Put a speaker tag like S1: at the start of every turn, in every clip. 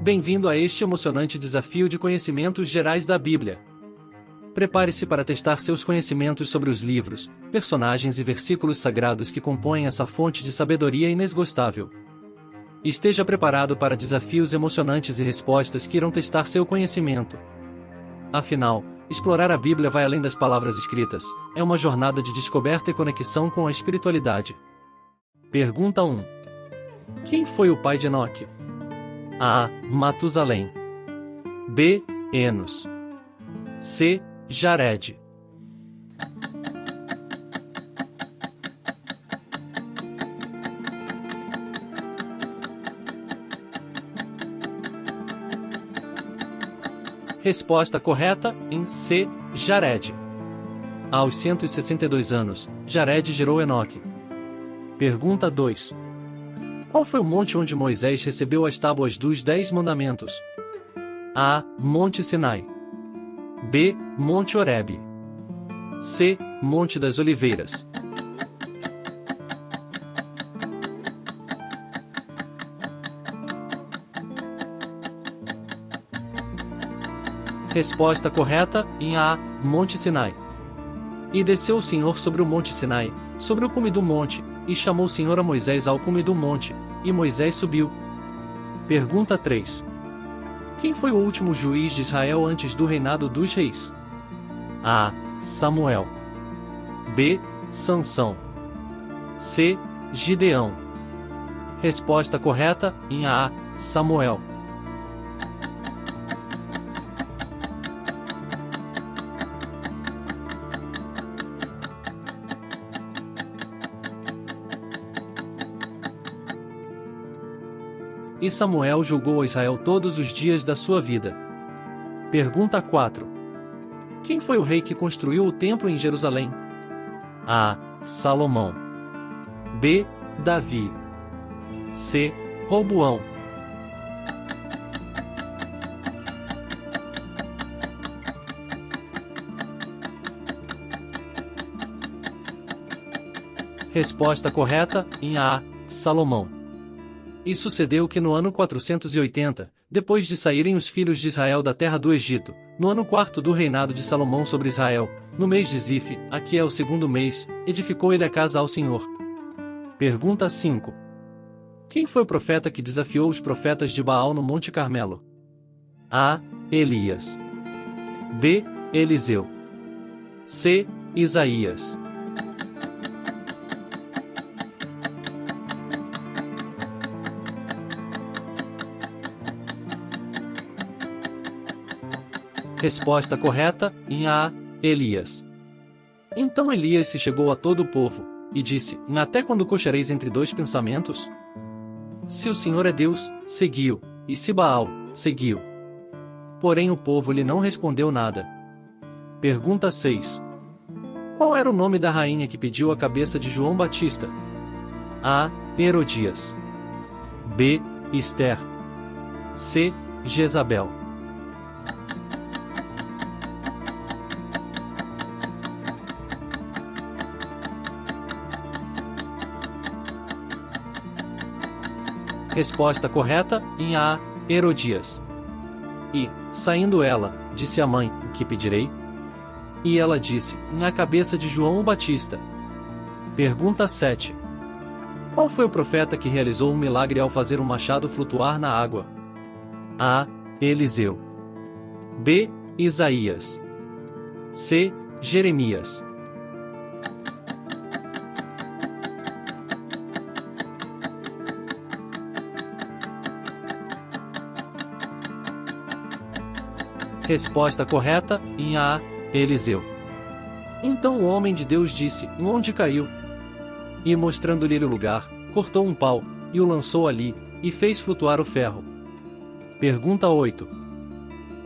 S1: Bem-vindo a este emocionante desafio de conhecimentos gerais da Bíblia. Prepare-se para testar seus conhecimentos sobre os livros, personagens e versículos sagrados que compõem essa fonte de sabedoria inesgotável. Esteja preparado para desafios emocionantes e respostas que irão testar seu conhecimento. Afinal, explorar a Bíblia vai além das palavras escritas, é uma jornada de descoberta e conexão com a espiritualidade. Pergunta 1. Quem foi o pai de Enoque? A. Matusalém. B. Enos. C. Jared. Resposta correta, em C. Jared. Aos 162 anos, Jared gerou Enoque. Pergunta 2. Qual foi o monte onde Moisés recebeu as tábuas dos 10 mandamentos? A. Monte Sinai. B. Monte Horebe. C. Monte das Oliveiras. Resposta correta, em A. Monte Sinai. E desceu o Senhor sobre o monte Sinai, sobre o cume do monte, e chamou o Senhor a Moisés ao cume do monte, e Moisés subiu. Pergunta 3. Quem foi o último juiz de Israel antes do reinado dos reis? A. Samuel. B. Sansão. C. Gideão. Resposta correta, em A. Samuel. E Samuel julgou a Israel todos os dias da sua vida. Pergunta 4. Quem foi o rei que construiu o templo em Jerusalém? A. Salomão. B. Davi. C. Roboão. Resposta correta, em A. Salomão. E sucedeu que no ano 480, depois de saírem os filhos de Israel da terra do Egito, no ano quarto do reinado de Salomão sobre Israel, no mês de Zife, aqui é o segundo mês, edificou ele a casa ao Senhor. Pergunta 5. Quem foi o profeta que desafiou os profetas de Baal no Monte Carmelo? A. Elias. B. Eliseu. C. Isaías. Resposta correta, em A. Elias. Então Elias se chegou a todo o povo, e disse: Até quando cochereis entre dois pensamentos? Se o Senhor é Deus, segui-o, e se Baal, segui-o. Porém o povo lhe não respondeu nada. Pergunta 6. Qual era o nome da rainha que pediu a cabeça de João Batista? A. Herodias. B. Esther. C. Jezabel. Resposta correta, em A. Herodias. E, saindo ela, disse à mãe: O que pedirei? E ela disse: Na cabeça de João o Batista. Pergunta 7. Qual foi o profeta que realizou um milagre ao fazer um machado flutuar na água? A. Eliseu. B. Isaías. C. Jeremias. Resposta correta, em A. Eliseu. Então o homem de Deus disse: Onde caiu? E mostrando-lhe o lugar, cortou um pau, e o lançou ali, e fez flutuar o ferro. Pergunta 8.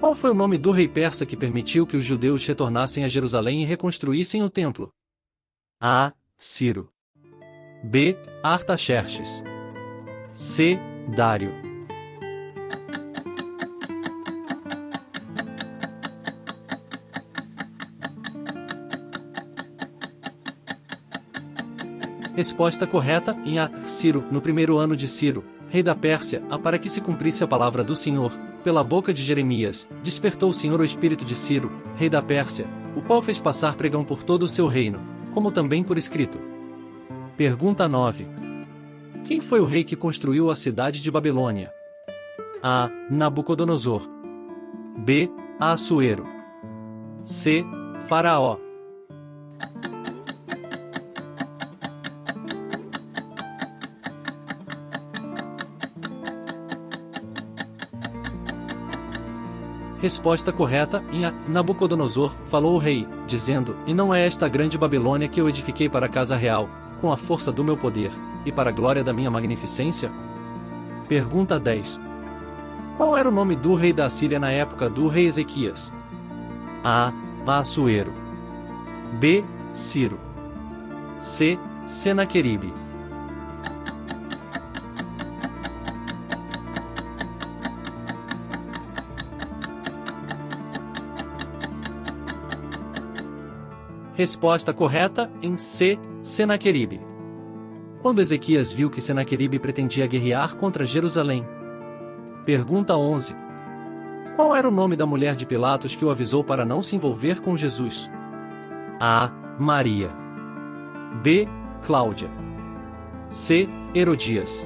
S1: Qual foi o nome do rei persa que permitiu que os judeus retornassem a Jerusalém e reconstruíssem o templo? A. Ciro. B. Artaxerxes. C. Dário. Resposta correta, em A. Ciro, no primeiro ano de Ciro, rei da Pérsia, para que se cumprisse a palavra do Senhor, pela boca de Jeremias, despertou o Senhor o espírito de Ciro, rei da Pérsia, o qual fez passar pregão por todo o seu reino, como também por escrito. Pergunta 9. Quem foi o rei que construiu a cidade de Babilônia? A. Nabucodonosor. B. Assuero. C. Faraó. Resposta correta, em A. Nabucodonosor, falou o rei, dizendo, e não é esta grande Babilônia que eu edifiquei para a casa real, com a força do meu poder, e para a glória da minha magnificência? Pergunta 10. Qual era o nome do rei da Assíria na época do rei Ezequias? A. Assuero. B. Ciro. C. Senaqueribe. Resposta correta, em C. Senaqueribe. Quando Ezequias viu que Senaqueribe pretendia guerrear contra Jerusalém. Pergunta 11. Qual era o nome da mulher de Pilatos que o avisou para não se envolver com Jesus? A. Maria. B. Cláudia. C. Herodias.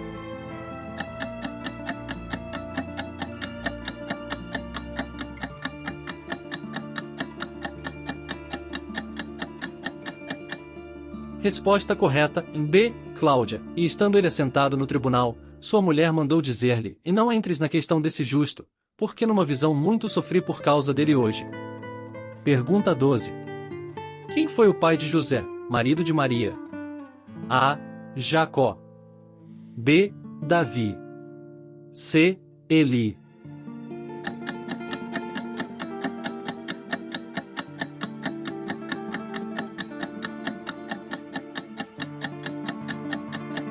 S1: Resposta correta, em B. Cláudia. E estando ele assentado no tribunal, sua mulher mandou dizer-lhe, e não entres na questão desse justo, porque numa visão muito sofri por causa dele hoje. Pergunta 12. Quem foi o pai de José, marido de Maria? A. Jacó. B. Davi. C. Eli.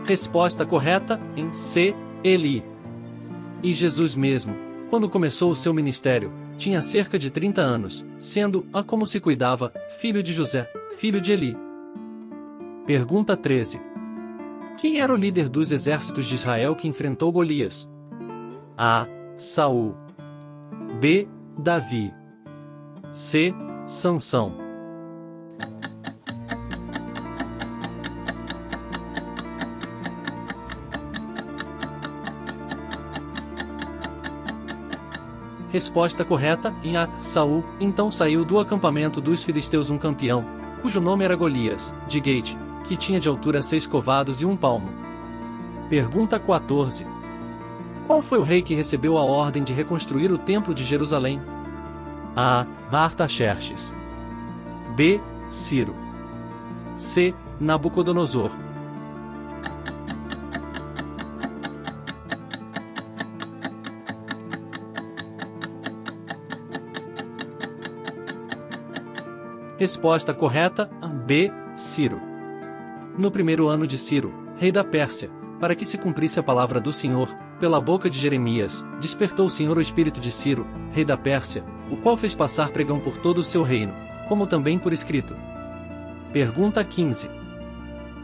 S1: Resposta correta, em C. Eli. E Jesus mesmo, quando começou o seu ministério, tinha cerca de 30 anos, sendo, a como se cuidava, filho de José, filho de Eli. Pergunta 13. Quem era o líder dos exércitos de Israel que enfrentou Golias? A. Saul. B. Davi. C. Sansão. Resposta correta, em A. Saul. Então saiu do acampamento dos filisteus um campeão, cujo nome era Golias, de Gate, que tinha de altura 6 covados e 1 palmo. Pergunta 14. Qual foi o rei que recebeu a ordem de reconstruir o templo de Jerusalém? A. Artaxerxes. B. Ciro. C. Nabucodonosor. Resposta correta, B. Ciro. No primeiro ano de Ciro, rei da Pérsia, para que se cumprisse a palavra do Senhor, pela boca de Jeremias, despertou o Senhor o espírito de Ciro, rei da Pérsia, o qual fez passar pregão por todo o seu reino, como também por escrito. Pergunta 15.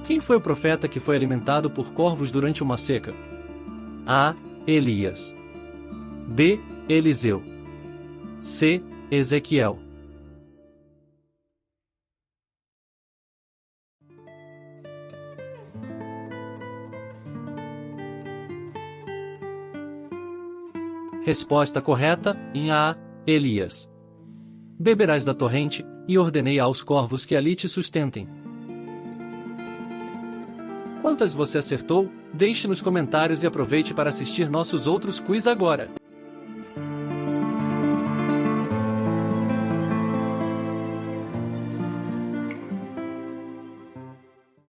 S1: Quem foi o profeta que foi alimentado por corvos durante uma seca? A. Elias. B. Eliseu. C. Ezequiel. Resposta correta, em A. Elias. Beberás da torrente, e ordenei aos corvos que ali te sustentem. Quantas você acertou? Deixe nos comentários e aproveite para assistir nossos outros quiz agora.